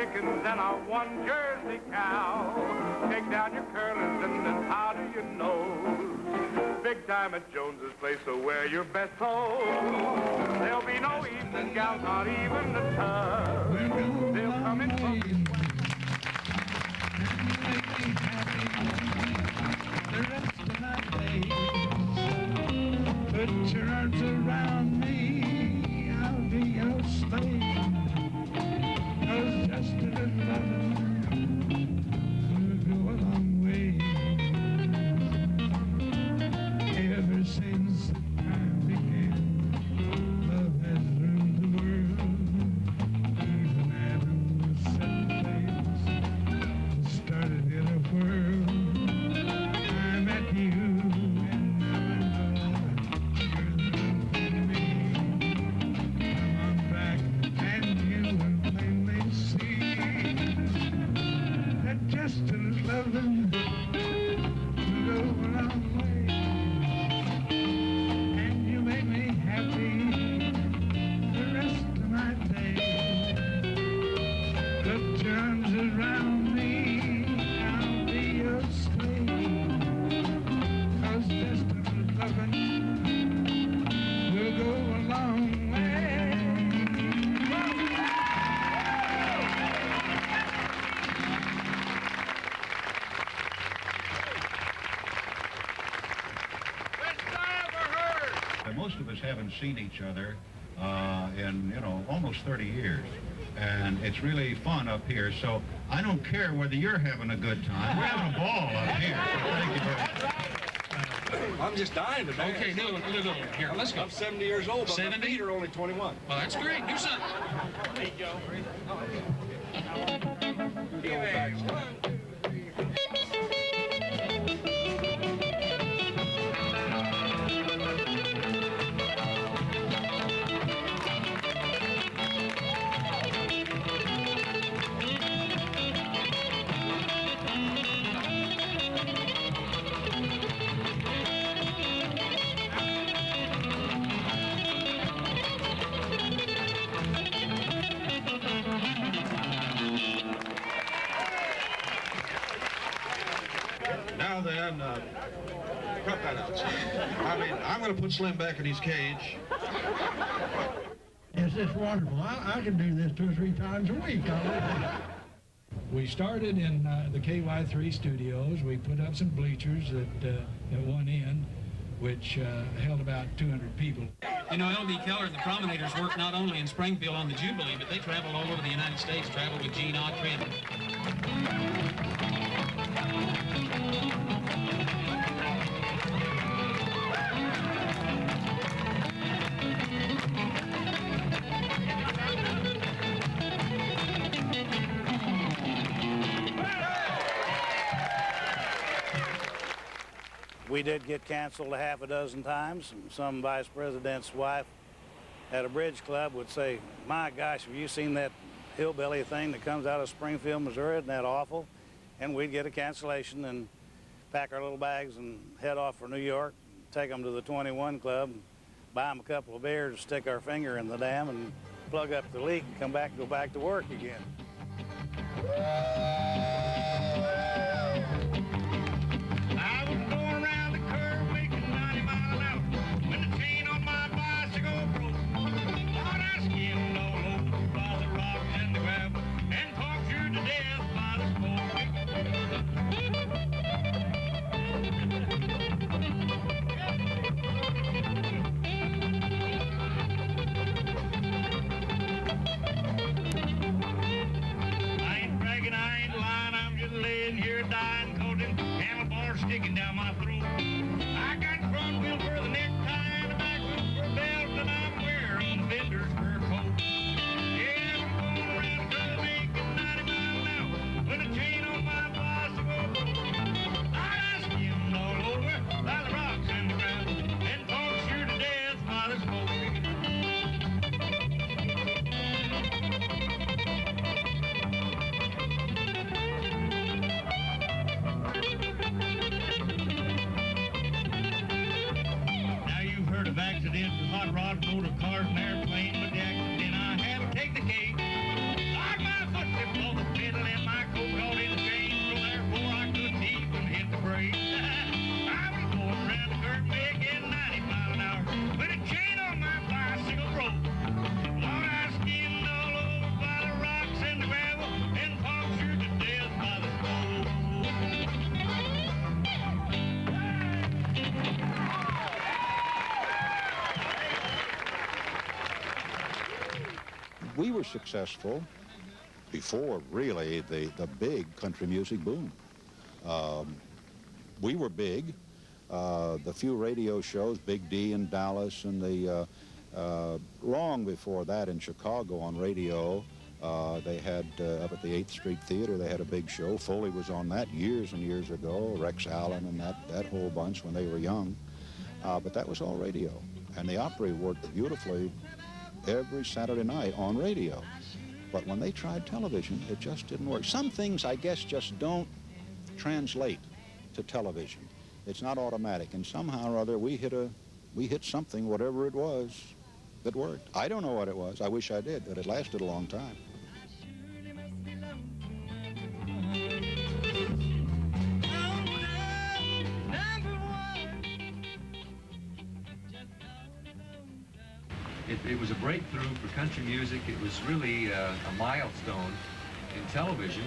chickens and our one Jersey cow. Take down your curlers and then how do you know? Big time at Jones's place, so wear your best clothes. There'll be no evening gowns, not even the tub. They'll come in from the rest of my days. Put your arms around me, I'll be your slave. 'Cause just a little loving will go a long way. Ever since the time began, love has ruled the world. Even Adam was set place, started in a whirl. I met you, and now I know you're the one for me. Come on back, and you will plainly see that just a little loving will go a long way. And you make me happy the rest of my day. Put your arms around me, I'll be your slave. 'Cause just a little loving will go a long way. Most of us haven't seen each other in, almost 30 years. And it's really fun up here. So I don't care whether you're having a good time. We're having a ball up here. So thank you very much. I'm just dying to dance. Okay, no. Here, let's go. I'm 70 years old, but 70? my feet are only 21. Well, that's great. Do something. There you go. Now then, cut that out. I'm going to put Slim back in his cage. It's just wonderful. I can do this 2 or 3 times a week. We started in the KY3 studios. We put up some bleachers at one end, which held about 200 people. You know, L.B. Keller and the Promenaders work not only in Springfield on the Jubilee, but they travel all over the United States, travel with Gene Autry. We did get canceled a half a dozen times. Some vice president's wife at a bridge club would say, "My gosh, have you seen that hillbilly thing that comes out of Springfield, Missouri? Isn't that awful?" And we'd get a cancellation and pack our little bags and head off for New York, take them to the 21 Club, buy them a couple of beers, stick our finger in the dam and plug up the leak and come back and go back to work again. I was going around the curve making 90 miles an hour when the chain on my bicycle broke. Thought I skimmed all over by the rocks and the gravel and tortured to death by the smoke. I ain't bragging, I ain't lying. we were successful before really the big country music boom. We were big. The few radio shows, Big D in Dallas, and the long before that in Chicago on radio, they had up at the 8th Street Theater, they had a big show. Foley was on that years and years ago, Rex Allen and that whole bunch when they were young. But that was all radio. And the Opry worked beautifully every Saturday night on radio. But when they tried television, it just didn't work. Some things, I guess, just don't translate to television. It's not automatic. And somehow or other, we hit something, whatever it was, that worked. I don't know what it was. I wish I did, but it lasted a long time. It was a breakthrough for country music. It was really a milestone in television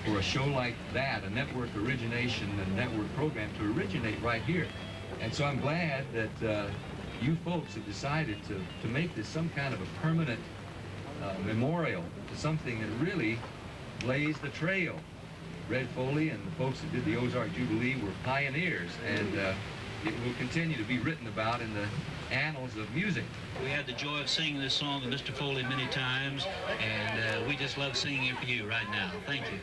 for a show like that, a network origination and network program to originate right here. And so I'm glad that you folks have decided to make this some kind of a permanent memorial to something that really blazed the trail. Red Foley and the folks that did the Ozark Jubilee were pioneers, and it will continue to be written about in the annals of music. We had the joy of singing this song with Mr. Foley many times, and we just love singing it for you right now. Thank you.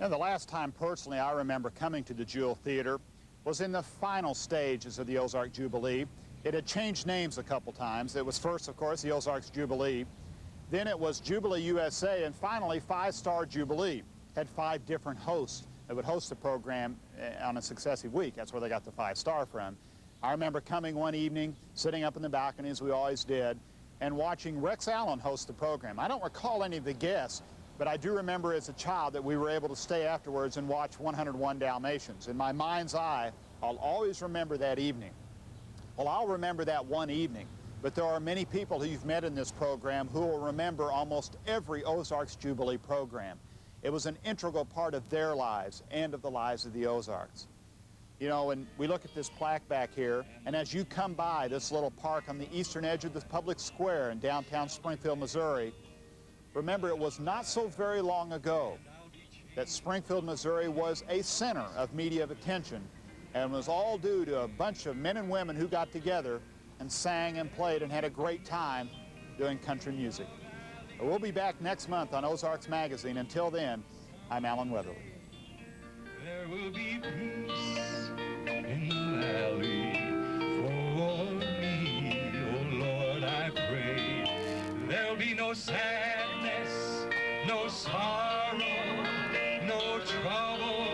The last time personally I remember coming to the Jewel Theater was in the final stages of the Ozark Jubilee. It had changed names a couple times. It was first, of course, the Ozarks Jubilee. Then it was Jubilee USA, and finally 5-Star Jubilee. Had 5 different hosts that would host the program on a successive week. That's where they got the 5-star from. I remember coming one evening, sitting up in the balcony as we always did, and watching Rex Allen host the program. I don't recall any of the guests, but I do remember as a child that we were able to stay afterwards and watch 101 Dalmatians. In my mind's eye, I'll always remember that evening. Well, I'll remember that one evening but there are many people who you've met in this program who will remember almost every Ozarks Jubilee program. It was an integral part of their lives and of the lives of the Ozarks. You know, and we look at this plaque back here, and as you come by this little park on the eastern edge of the public square in downtown Springfield, Missouri, remember it was not so very long ago that Springfield, Missouri was a center of media attention, and was all due to a bunch of men and women who got together and sang and played and had a great time doing country music. We'll be back next month on Ozarks Magazine. Until then, I'm Alan Weatherly. There will be peace in the valley for me, oh Lord, I pray. There'll be no sadness, no sorrow, no trouble.